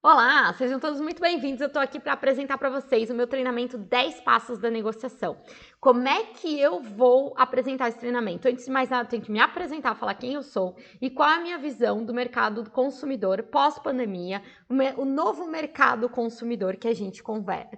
Olá, sejam todos muito bem-vindos. Eu estou aqui para apresentar para vocês o meu treinamento 10 Passos da Negociação. Como é que eu vou apresentar esse treinamento? Antes de mais nada, eu tenho que me apresentar, falar quem eu sou e qual é a minha visão do mercado do consumidor pós-pandemia, o novo mercado consumidor que a gente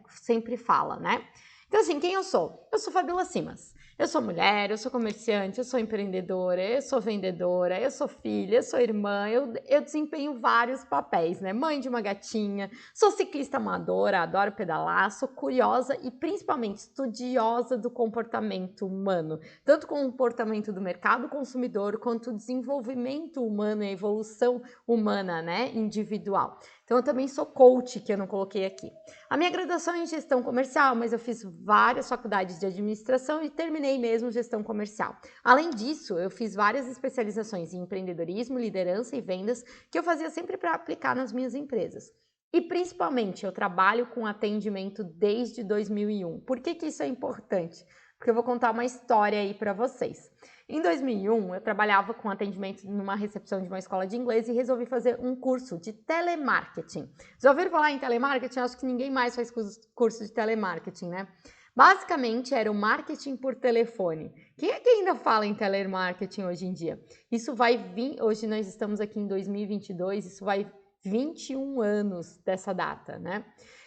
sempre fala, né? Então, assim, quem eu sou? Eu sou Fabiola Simas. Eu sou mulher, eu sou comerciante, eu sou empreendedora, eu sou vendedora, eu sou filha, eu sou irmã, eu desempenho vários papéis, né? Mãe de uma gatinha, sou ciclista amadora, adoro pedalar, sou curiosa e principalmente estudiosa do comportamento humano, tanto o comportamento do mercado consumidor quanto o desenvolvimento humano e a evolução humana, né? Individual. Então, eu também sou coach, que eu não coloquei aqui. A minha graduação é em gestão comercial, mas eu fiz várias faculdades de administração e terminei mesmo gestão comercial. Além disso, eu fiz várias especializações em empreendedorismo, liderança e vendas que eu fazia sempre para aplicar nas minhas empresas. E principalmente, eu trabalho com atendimento desde 2001. Por que isso é importante? Porque eu vou contar uma história aí para vocês. Em 2001, eu trabalhava com atendimento numa recepção de uma escola de inglês e resolvi fazer um curso de telemarketing. Já ouviram falar em telemarketing? Acho que ninguém mais faz curso de telemarketing, né? Basicamente, era o marketing por telefone. Quem é que ainda fala em telemarketing hoje em dia? Isso vai vir, hoje nós estamos aqui em 2022, isso vai 21 anos dessa data, né?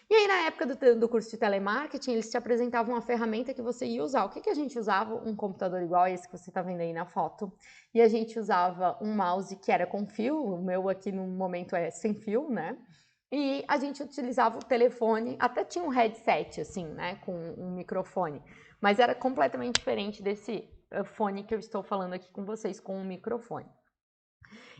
E aí, na época do curso de telemarketing, eles te apresentavam uma ferramenta que você ia usar. O que a gente usava? Um computador igual a esse que você está vendo aí na foto. E a gente usava um mouse que era com fio, o meu aqui no momento é sem fio, né? E a gente utilizava o telefone, até tinha um headset, assim, né? Com um microfone. Mas era completamente diferente desse fone que eu estou falando aqui com vocês, com um microfone.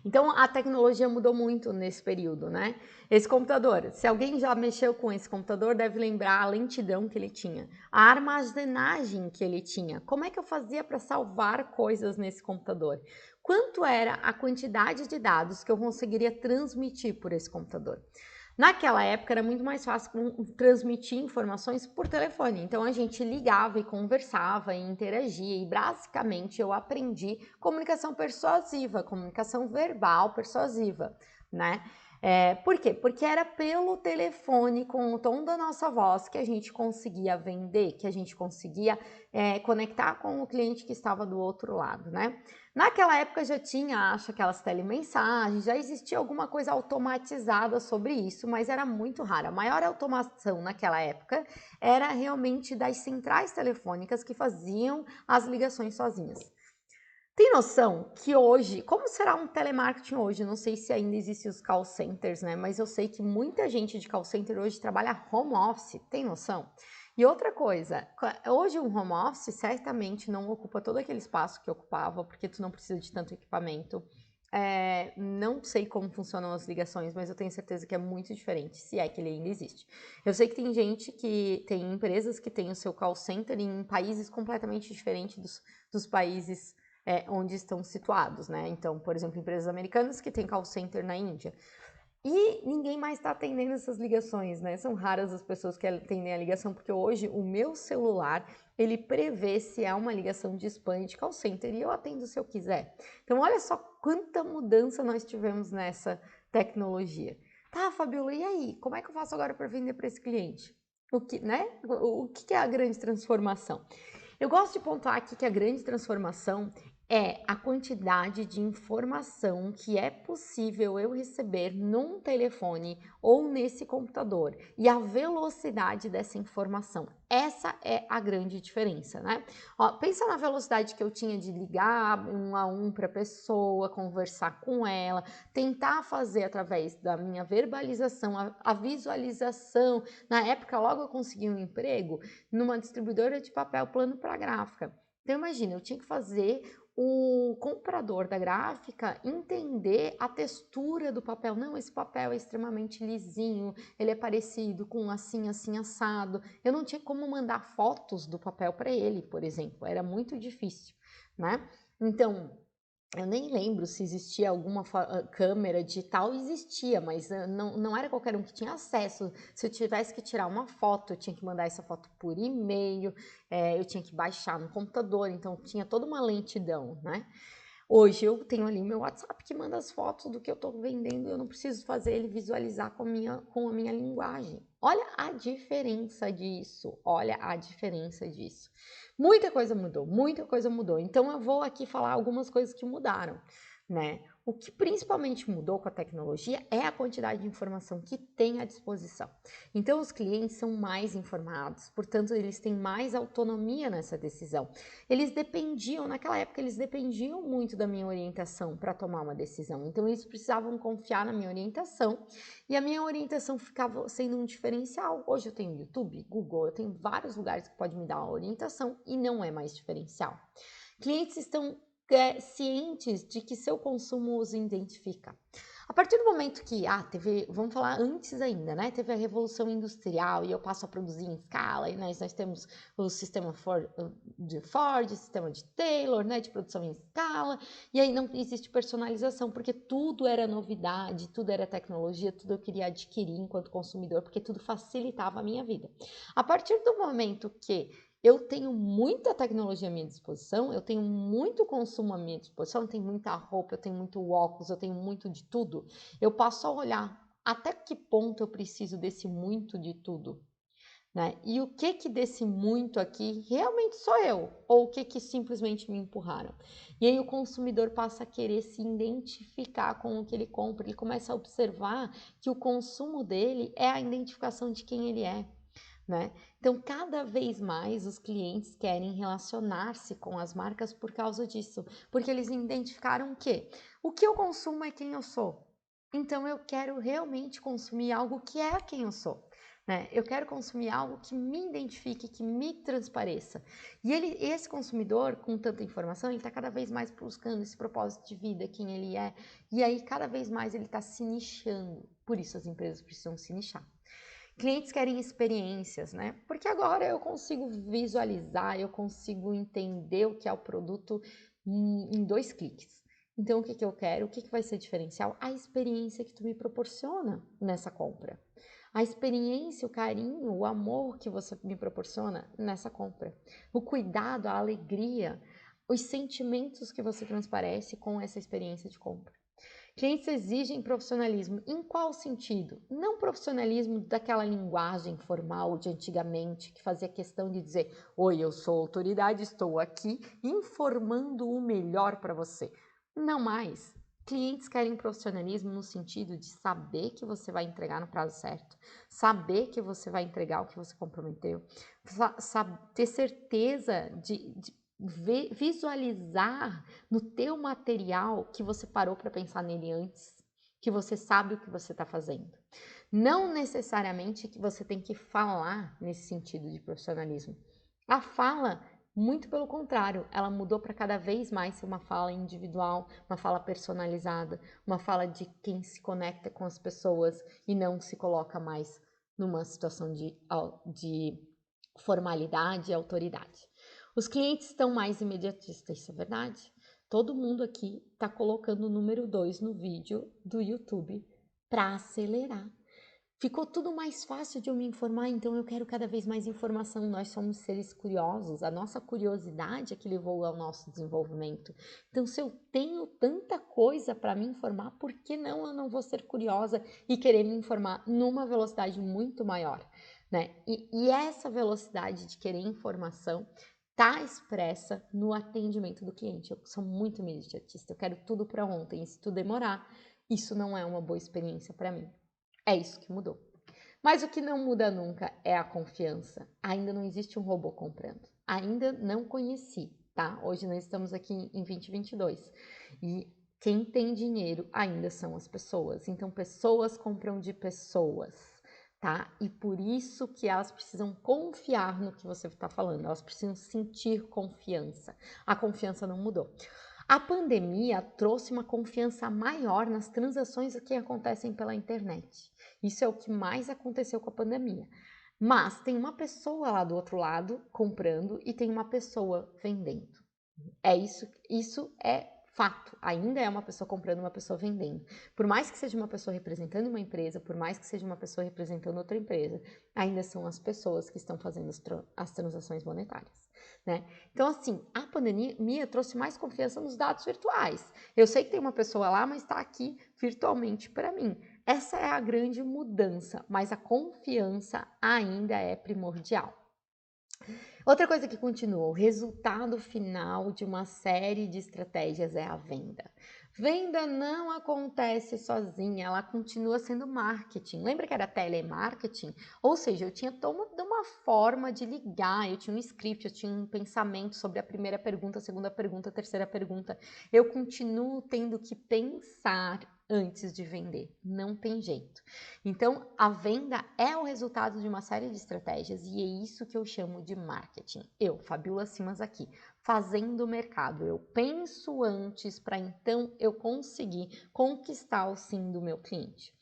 Então a tecnologia mudou muito nesse período, né? Esse computador, se alguém já mexeu com esse computador, deve lembrar a lentidão que ele tinha, a armazenagem que ele tinha. Como é que eu fazia para salvar coisas nesse computador? Quanto era a quantidade de dados que eu conseguiria transmitir por esse computador? Naquela época era muito mais fácil transmitir informações por telefone, então a gente ligava e conversava e interagia e basicamente eu aprendi comunicação persuasiva, comunicação verbal persuasiva, né? Por quê? Porque era pelo telefone, com o tom da nossa voz, que a gente conseguia vender, que a gente conseguia conectar com o cliente que estava do outro lado, né? Naquela época já tinha, acho, aquelas telemensagens, já existia alguma coisa automatizada sobre isso, mas era muito rara. A maior automação naquela época era realmente das centrais telefônicas que faziam as ligações sozinhas. Tem noção que hoje, como será um telemarketing hoje? Não sei se ainda existem os call centers, né? Mas eu sei que muita gente de call center hoje trabalha home office, tem noção? E outra coisa, hoje um home office certamente não ocupa todo aquele espaço que ocupava, porque tu não precisa de tanto equipamento. Não sei como funcionam as ligações, mas eu tenho certeza que é muito diferente, se é que ele ainda existe. Eu sei que tem gente que tem empresas que têm o seu call center em países completamente diferentes dos países onde estão situados, né? Então, por exemplo, empresas americanas que têm call center na Índia. E ninguém mais está atendendo essas ligações, né? São raras as pessoas que atendem a ligação, porque hoje o meu celular, ele prevê se é uma ligação de spam e de call center e eu atendo se eu quiser. Então, olha só quanta mudança nós tivemos nessa tecnologia. Tá, Fabiola, e aí? Como é que eu faço agora para vender para esse cliente? O que é a grande transformação? Eu gosto de pontuar aqui que a grande transformação é a quantidade de informação que é possível eu receber num telefone ou nesse computador e a velocidade dessa informação. Essa é a grande diferença, né? Ó, pensa na velocidade que eu tinha de ligar um a um para a pessoa, conversar com ela, tentar fazer através da minha verbalização, a visualização. Na época, logo eu consegui um emprego numa distribuidora de papel plano para gráfica. Então imagina, eu tinha que fazer o comprador da gráfica entender a textura do papel. Não, esse papel é extremamente lisinho, ele é parecido com assim, assim, assado. Eu não tinha como mandar fotos do papel para ele, por exemplo. Era muito difícil, né? Então, eu nem lembro se existia alguma câmera digital, existia, mas não era qualquer um que tinha acesso. Se eu tivesse que tirar uma foto, eu tinha que mandar essa foto por e-mail, eu tinha que baixar no computador, então tinha toda uma lentidão, né? Hoje eu tenho ali meu WhatsApp que manda as fotos do que eu estou vendendo, eu não preciso fazer ele visualizar com a minha linguagem. Olha a diferença disso, olha a diferença disso. Muita coisa mudou, muita coisa mudou. Então eu vou aqui falar algumas coisas que mudaram, né? O que principalmente mudou com a tecnologia é a quantidade de informação que tem à disposição. Então, os clientes são mais informados, portanto, eles têm mais autonomia nessa decisão. Naquela época, eles dependiam muito da minha orientação para tomar uma decisão. Então, eles precisavam confiar na minha orientação e a minha orientação ficava sendo um diferencial. Hoje eu tenho YouTube, Google, eu tenho vários lugares que pode me dar uma orientação e não é mais diferencial. Clientes estão cientes de que seu consumo os identifica. A partir do momento que vamos falar antes ainda, né? Teve a Revolução Industrial e eu passo a produzir em escala, e nós temos o sistema de Ford, o sistema de Taylor, né? De produção em escala, e aí não existe personalização, porque tudo era novidade, tudo era tecnologia, tudo eu queria adquirir enquanto consumidor, porque tudo facilitava a minha vida. A partir do momento que eu tenho muita tecnologia à minha disposição, eu tenho muito consumo à minha disposição, eu tenho muita roupa, eu tenho muito óculos, eu tenho muito de tudo. Eu passo a olhar até que ponto eu preciso desse muito de tudo, né? E o que desse muito aqui realmente sou eu, ou o que simplesmente me empurraram. E aí o consumidor passa a querer se identificar com o que ele compra, ele começa a observar que o consumo dele é a identificação de quem ele é. Né? Então, cada vez mais os clientes querem relacionar-se com as marcas por causa disso, porque eles identificaram o que eu consumo é quem eu sou. Então, eu quero realmente consumir algo que é quem eu sou. Né? Eu quero consumir algo que me identifique, que me transpareça. E esse consumidor, com tanta informação, ele está cada vez mais buscando esse propósito de vida, quem ele é. E aí, cada vez mais, ele está se nichando. Por isso, as empresas precisam se nichar. Clientes querem experiências, né? Porque agora eu consigo visualizar, eu consigo entender o que é o produto em 2 cliques. Então, o que eu quero? O que vai ser diferencial? A experiência que tu me proporciona nessa compra. A experiência, o carinho, o amor que você me proporciona nessa compra. O cuidado, a alegria, os sentimentos que você transparece com essa experiência de compra. Clientes exigem profissionalismo. Em qual sentido? Não profissionalismo daquela linguagem formal de antigamente, que fazia questão de dizer: oi, eu sou autoridade, estou aqui informando o melhor para você. Não mais. Clientes querem profissionalismo no sentido de saber que você vai entregar no prazo certo, saber que você vai entregar o que você comprometeu, ter certeza de visualizar no teu material que você parou para pensar nele antes, que você sabe o que você está fazendo. Não necessariamente que você tem que falar nesse sentido de profissionalismo. A fala, muito pelo contrário, ela mudou para cada vez mais ser uma fala individual, uma fala personalizada, uma fala de quem se conecta com as pessoas e não se coloca mais numa situação de formalidade e autoridade. Os clientes estão mais imediatistas, isso é verdade? Todo mundo aqui está colocando o número 2 no vídeo do YouTube para acelerar. Ficou tudo mais fácil de eu me informar, então eu quero cada vez mais informação. Nós somos seres curiosos, a nossa curiosidade é que levou ao nosso desenvolvimento. Então, se eu tenho tanta coisa para me informar, por que não eu não vou ser curiosa e querer me informar numa velocidade muito maior? Né? E essa velocidade de querer informação está expressa no atendimento do cliente. Eu sou muito imediatista, eu quero tudo para ontem. E se tudo demorar, isso não é uma boa experiência para mim. É isso que mudou. Mas o que não muda nunca é a confiança. Ainda não existe um robô comprando. Ainda não conheci, tá? Hoje nós estamos aqui em 2022 e quem tem dinheiro ainda são as pessoas. Então, pessoas compram de pessoas, tá? E por isso que elas precisam confiar no que você está falando. Elas precisam sentir confiança. A confiança não mudou. A pandemia trouxe uma confiança maior nas transações que acontecem pela internet. Isso é o que mais aconteceu com a pandemia. Mas tem uma pessoa lá do outro lado comprando e tem uma pessoa vendendo. Isso é fato. Ainda é uma pessoa comprando, uma pessoa vendendo. Por mais que seja uma pessoa representando uma empresa, por mais que seja uma pessoa representando outra empresa, ainda são as pessoas que estão fazendo as transações monetárias. né? Então, assim, a pandemia trouxe mais confiança nos dados virtuais. Eu sei que tem uma pessoa lá, mas está aqui virtualmente para mim. Essa é a grande mudança, mas a confiança ainda é primordial. Outra coisa que continua, o resultado final de uma série de estratégias é a venda. Venda não acontece sozinha, ela continua sendo marketing. Lembra que era telemarketing? Ou seja, eu tinha toda uma forma de ligar, eu tinha um script, eu tinha um pensamento sobre a primeira pergunta, a segunda pergunta, a terceira pergunta. Eu continuo tendo que pensar antes de vender, não tem jeito. Então, a venda é o resultado de uma série de estratégias e é isso que eu chamo de marketing. Eu, Fabiola Simas aqui, fazendo o mercado. Eu penso antes para então eu conseguir conquistar o sim do meu cliente.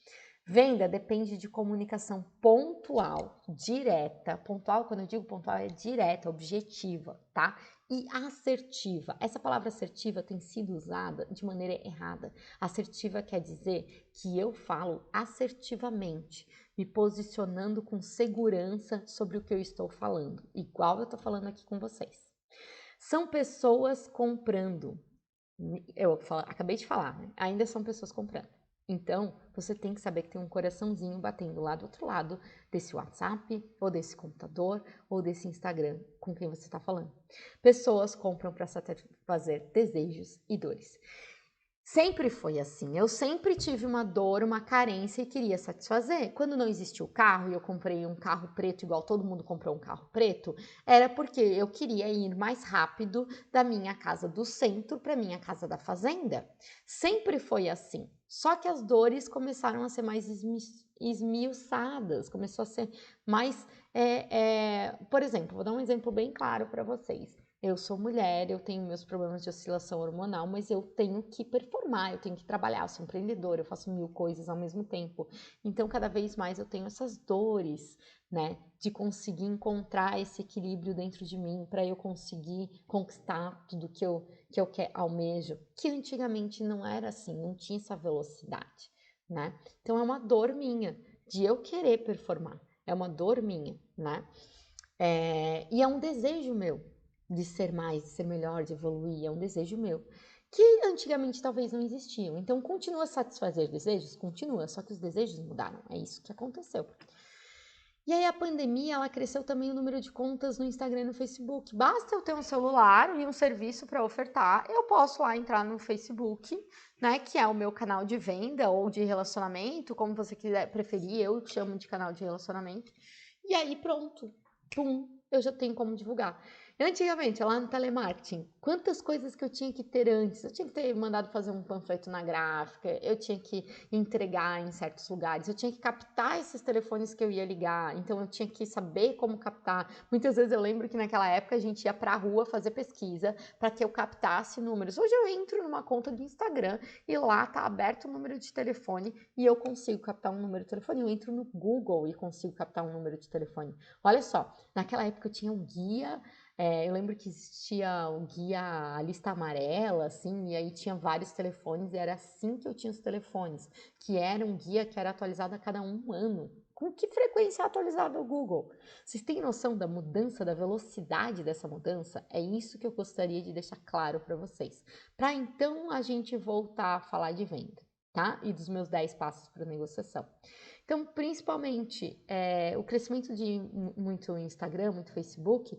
Venda depende de comunicação pontual, direta. Pontual, quando eu digo pontual, é direta, objetiva, tá? E assertiva. Essa palavra assertiva tem sido usada de maneira errada. Assertiva quer dizer que eu falo assertivamente, me posicionando com segurança sobre o que eu estou falando, igual eu estou falando aqui com vocês. São pessoas comprando. Acabei de falar, né? Ainda são pessoas comprando. Então, você tem que saber que tem um coraçãozinho batendo lá do outro lado desse WhatsApp, ou desse computador, ou desse Instagram com quem você está falando. Pessoas compram para satisfazer desejos e dores. Sempre foi assim, eu sempre tive uma dor, uma carência e queria satisfazer. Quando não existia o carro e eu comprei um carro preto, igual todo mundo comprou um carro preto, era porque eu queria ir mais rápido da minha casa do centro para minha casa da fazenda. Sempre foi assim, só que as dores começaram a ser mais esmiuçadas, começou a ser mais... Por exemplo, vou dar um exemplo bem claro para vocês. Eu sou mulher, eu tenho meus problemas de oscilação hormonal, mas eu tenho que performar, eu tenho que trabalhar, eu sou empreendedora, eu faço 1000 coisas ao mesmo tempo. Então, cada vez mais eu tenho essas dores, né, de conseguir encontrar esse equilíbrio dentro de mim para eu conseguir conquistar tudo que eu almejo, que antigamente não era assim, não tinha essa velocidade, né? Então, é uma dor minha de eu querer performar, é uma dor minha, né? E é um desejo meu de ser mais, de ser melhor, de evoluir, é um desejo meu, que antigamente talvez não existiam. Então, continua a satisfazer desejos? Continua, só que os desejos mudaram, é isso que aconteceu. E aí a pandemia, ela cresceu também o número de contas no Instagram e no Facebook. Basta eu ter um celular e um serviço para ofertar, eu posso lá entrar no Facebook, né, que é o meu canal de venda ou de relacionamento, como você quiser preferir, eu chamo de canal de relacionamento. E aí pronto, pum, eu já tenho como divulgar. Antigamente, lá no telemarketing, quantas coisas que eu tinha que ter antes? Eu tinha que ter mandado fazer um panfleto na gráfica, eu tinha que entregar em certos lugares, eu tinha que captar esses telefones que eu ia ligar, então eu tinha que saber como captar. Muitas vezes eu lembro que naquela época a gente ia pra rua fazer pesquisa para que eu captasse números. Hoje eu entro numa conta do Instagram e lá tá aberto o número de telefone e eu consigo captar um número de telefone. Eu entro no Google e consigo captar um número de telefone. Olha só, naquela época eu tinha um guia. Eu lembro que existia o guia, a lista amarela, assim, e aí tinha vários telefones, e era assim que eu tinha os telefones, que era um guia que era atualizado a cada 1 ano. Com que frequência é atualizado o Google? Vocês têm noção da mudança, da velocidade dessa mudança? É isso que eu gostaria de deixar claro para vocês. Para então a gente voltar a falar de venda, tá? E dos meus 10 passos para negociação. Então, principalmente, o crescimento de muito Instagram, muito Facebook,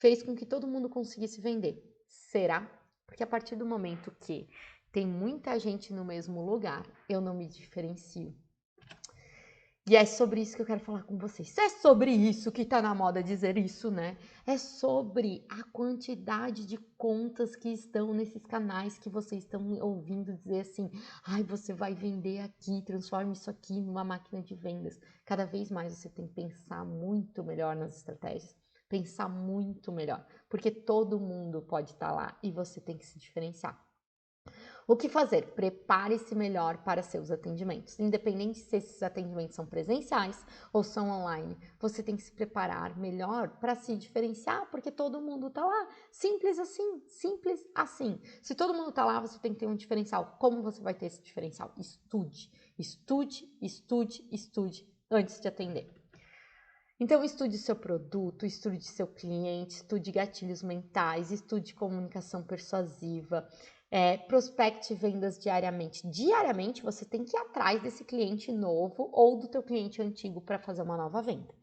fez com que todo mundo conseguisse vender. Será? Porque a partir do momento que tem muita gente no mesmo lugar, eu não me diferencio. E é sobre isso que eu quero falar com vocês. É sobre isso que tá na moda dizer isso, né? É sobre a quantidade de contas que estão nesses canais que vocês estão ouvindo dizer assim: ai, você vai vender aqui, transforma isso aqui numa máquina de vendas. Cada vez mais você tem que pensar muito melhor nas estratégias. Pensar muito melhor, porque todo mundo pode estar lá e você tem que se diferenciar. O que fazer? Prepare-se melhor para seus atendimentos. Independente se esses atendimentos são presenciais ou são online, você tem que se preparar melhor para se diferenciar, porque todo mundo está lá. Simples assim, simples assim. Se todo mundo está lá, você tem que ter um diferencial. Como você vai ter esse diferencial? Estude, estude, estude, estude antes de atender. Então, estude seu produto, estude seu cliente, estude gatilhos mentais, estude comunicação persuasiva, prospecte vendas diariamente. Diariamente, você tem que ir atrás desse cliente novo ou do teu cliente antigo para fazer uma nova venda.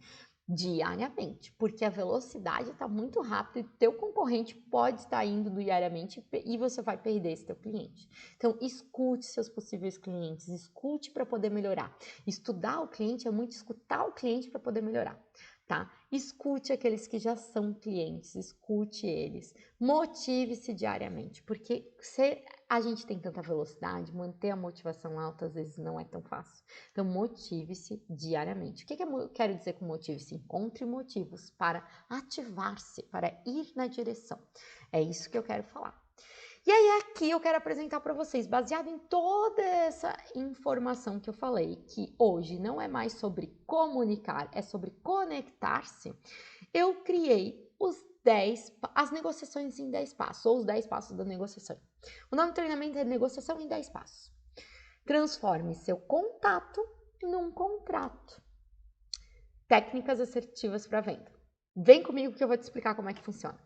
Diariamente, porque a velocidade está muito rápida e teu concorrente pode estar indo diariamente e você vai perder esse teu cliente. Então, escute seus possíveis clientes, escute para poder melhorar. Estudar o cliente é muito escutar o cliente para poder melhorar, tá? Escute aqueles que já são clientes, escute eles, motive-se diariamente, porque se a gente tem tanta velocidade, manter a motivação alta às vezes não é tão fácil. Então, motive-se diariamente. O que eu quero dizer com motive-se? Encontre motivos para ativar-se, para ir na direção. É isso que eu quero falar. E aí, aqui eu quero apresentar para vocês, baseado em toda essa informação que eu falei, que hoje não é mais sobre comunicar, é sobre conectar-se, eu criei as negociações em 10 passos, ou os 10 passos da negociação. O nome do treinamento é Negociação em 10 Passos. Transforme seu contato num contrato. Técnicas assertivas para venda. Vem comigo que eu vou te explicar como é que funciona.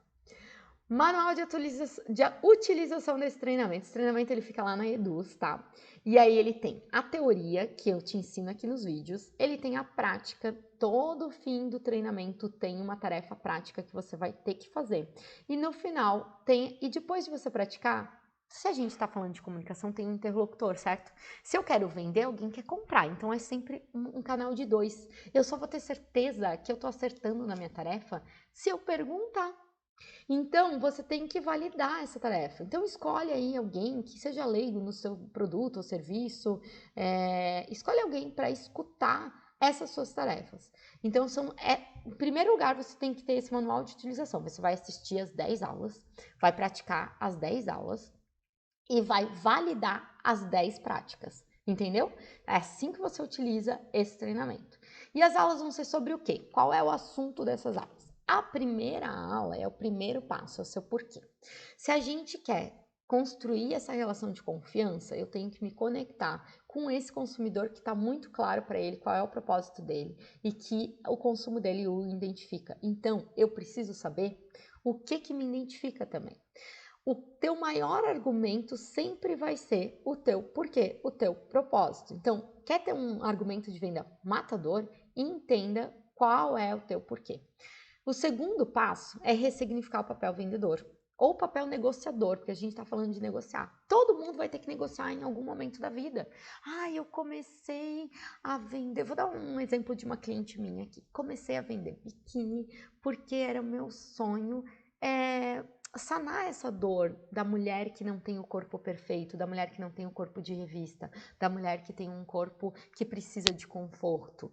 Manual de utilização desse treinamento. Esse treinamento ele fica lá na Eduz, tá? E aí ele tem a teoria, que eu te ensino aqui nos vídeos. Ele tem a prática. Todo fim do treinamento tem uma tarefa prática que você vai ter que fazer. E no final tem... E depois de você praticar, se a gente está falando de comunicação, tem um interlocutor, certo? Se eu quero vender, alguém quer comprar. Então é sempre um canal de dois. Eu só vou ter certeza que eu estou acertando na minha tarefa se eu perguntar. Então, você tem que validar essa tarefa. Então, escolhe aí alguém que seja leigo no seu produto ou serviço, escolhe alguém para escutar essas suas tarefas. Então, em primeiro lugar, você tem que ter esse manual de utilização. Você vai assistir as 10 aulas, vai praticar as 10 aulas e vai validar as 10 práticas. Entendeu? É assim que você utiliza esse treinamento. E as aulas vão ser sobre o quê? Qual é o assunto dessas aulas? A primeira aula é o primeiro passo, é o seu porquê. Se a gente quer construir essa relação de confiança, eu tenho que me conectar com esse consumidor que está muito claro para ele qual é o propósito dele e que o consumo dele o identifica. Então, eu preciso saber o que me identifica também. O teu maior argumento sempre vai ser o teu porquê, o teu propósito. Então, quer ter um argumento de venda matador? Entenda qual é o teu porquê. O segundo passo é ressignificar o papel vendedor ou papel negociador, porque a gente está falando de negociar. Todo mundo vai ter que negociar em algum momento da vida. Eu comecei a vender, vou dar um exemplo de uma cliente minha aqui. Comecei a vender biquíni porque era o meu sonho sanar essa dor da mulher que não tem o corpo perfeito, da mulher que não tem o corpo de revista, da mulher que tem um corpo que precisa de conforto.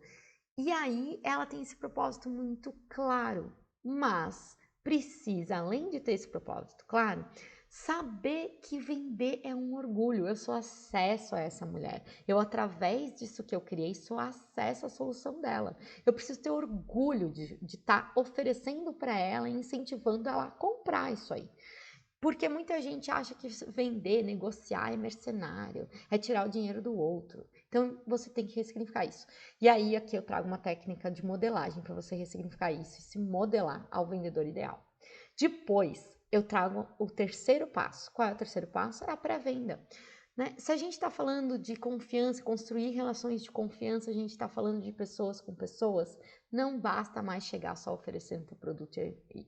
E aí ela tem esse propósito muito claro, mas precisa, além de ter esse propósito claro, saber que vender é um orgulho. Eu sou acesso a essa mulher. Eu, através disso que eu criei, sou acesso à solução dela. Eu preciso ter orgulho de estar oferecendo para ela e incentivando ela a comprar isso aí. Porque muita gente acha que vender, negociar é mercenário, é tirar o dinheiro do outro. Então, você tem que ressignificar isso. E aí, aqui eu trago uma técnica de modelagem para você ressignificar isso e se modelar ao vendedor ideal. Depois, eu trago o terceiro passo. Qual é o terceiro passo? É a pré-venda. Né? Se a gente está falando de confiança, construir relações de confiança, a gente está falando de pessoas com pessoas, não basta mais chegar só oferecendo o produto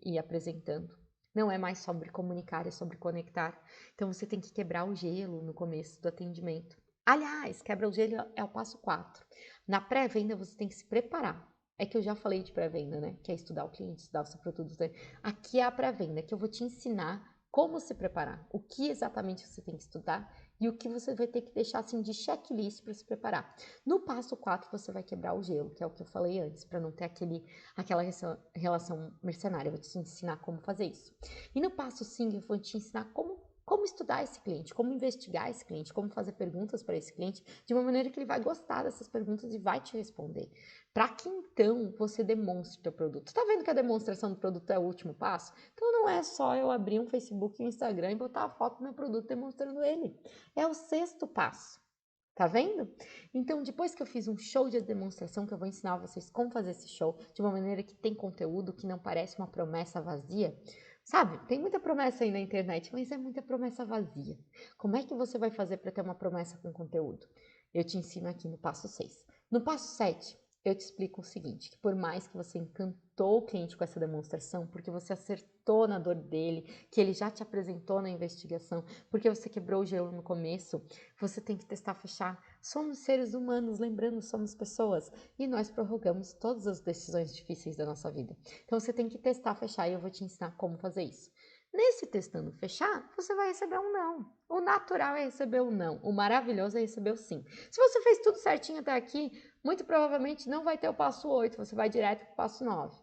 e apresentando. Não é mais sobre comunicar, é sobre conectar. Então, você tem que quebrar o gelo no começo do atendimento. Aliás, quebra o gelo é o passo 4. Na pré-venda, você tem que se preparar. É que eu já falei de pré-venda, né? Que é estudar o cliente, estudar o seu produto. Aqui é a pré-venda, que eu vou te ensinar como se preparar, o que exatamente você tem que estudar e o que você vai ter que deixar assim de checklist para se preparar. No passo 4, você vai quebrar o gelo, que é o que eu falei antes, para não ter aquela relação mercenária. Eu vou te ensinar como fazer isso. E no passo 5, eu vou te ensinar como estudar esse cliente, como investigar esse cliente, como fazer perguntas para esse cliente, de uma maneira que ele vai gostar dessas perguntas e vai te responder. Para que então você demonstre o teu produto. Tá vendo que a demonstração do produto é o último passo? Então não é só eu abrir um Facebook e um Instagram e botar a foto do meu produto demonstrando ele. É o sexto passo. Tá vendo? Então, depois que eu fiz um show de demonstração, que eu vou ensinar vocês como fazer esse show de uma maneira que tem conteúdo, que não parece uma promessa vazia, sabe? Tem muita promessa aí na internet, mas é muita promessa vazia. Como é que você vai fazer para ter uma promessa com conteúdo? Eu te ensino aqui no passo 6. No passo 7, eu te explico o seguinte, que por mais que você encantou o cliente com essa demonstração, porque você acertou na dor dele, que ele já te apresentou na investigação, porque você quebrou o gelo no começo, você tem que testar, fechar. Somos seres humanos, lembrando, somos pessoas, e nós prorrogamos todas as decisões difíceis da nossa vida. Então você tem que testar, fechar, e eu vou te ensinar como fazer isso. Nesse testando fechar, você vai receber um não. O natural é receber o não. O maravilhoso é receber o sim. Se você fez tudo certinho até aqui, muito provavelmente não vai ter o passo 8, você vai direto para o passo 9.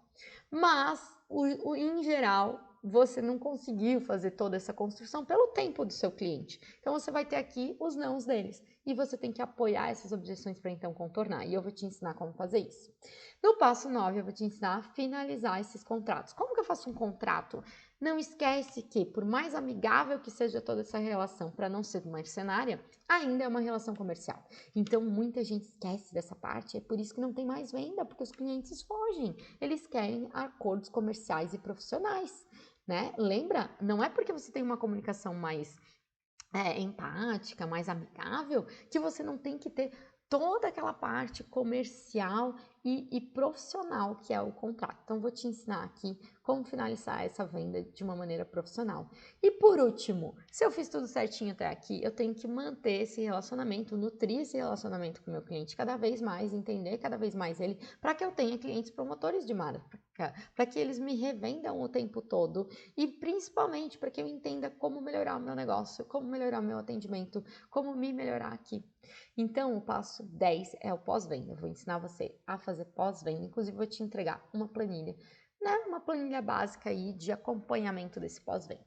Mas, em geral, você não conseguiu fazer toda essa construção pelo tempo do seu cliente. Então, você vai ter aqui os nãos deles. E você tem que apoiar essas objeções para então contornar. E eu vou te ensinar como fazer isso. No passo 9, eu vou te ensinar a finalizar esses contratos. Como que eu faço um contrato? Não esquece que, por mais amigável que seja toda essa relação, para não ser mercenária, ainda é uma relação comercial. Então, muita gente esquece dessa parte, é por isso que não tem mais venda, porque os clientes fogem. Eles querem acordos comerciais e profissionais, né? Lembra? Não é porque você tem uma comunicação mais empática, mais amigável, que você não tem que ter toda aquela parte comercial e profissional que é o contrato. Então, vou te ensinar aqui como finalizar essa venda de uma maneira profissional. E por último, se eu fiz tudo certinho até aqui, eu tenho que manter esse relacionamento, nutrir esse relacionamento com o meu cliente cada vez mais, entender cada vez mais ele, para que eu tenha clientes promotores de marca, para que eles me revendam o tempo todo e principalmente para que eu entenda como melhorar o meu negócio, como melhorar o meu atendimento, como me melhorar aqui. Então, o passo 10 é o pós-venda. Eu vou ensinar você a fazer pós-venda, inclusive vou te entregar uma planilha, né? Uma planilha básica aí de acompanhamento desse pós-venda.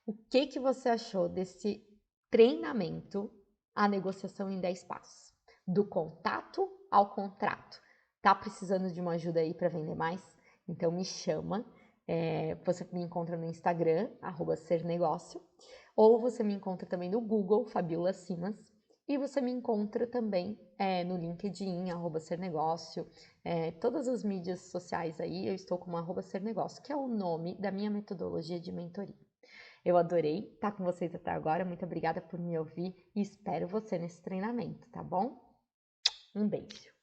O que você achou desse treinamento, a negociação em 10 passos? Do contato ao contrato. Tá precisando de uma ajuda aí para vender mais? Então me chama. Você me encontra no Instagram, @sernegócio, ou você me encontra também no Google, Fabiola Simas, e você me encontra também no LinkedIn, @sernegócio, todas as mídias sociais aí, eu estou como @sernegócio, que é o nome da minha metodologia de mentoria. Eu adorei estar com vocês até agora, muito obrigada por me ouvir e espero você nesse treinamento, tá bom? Um beijo!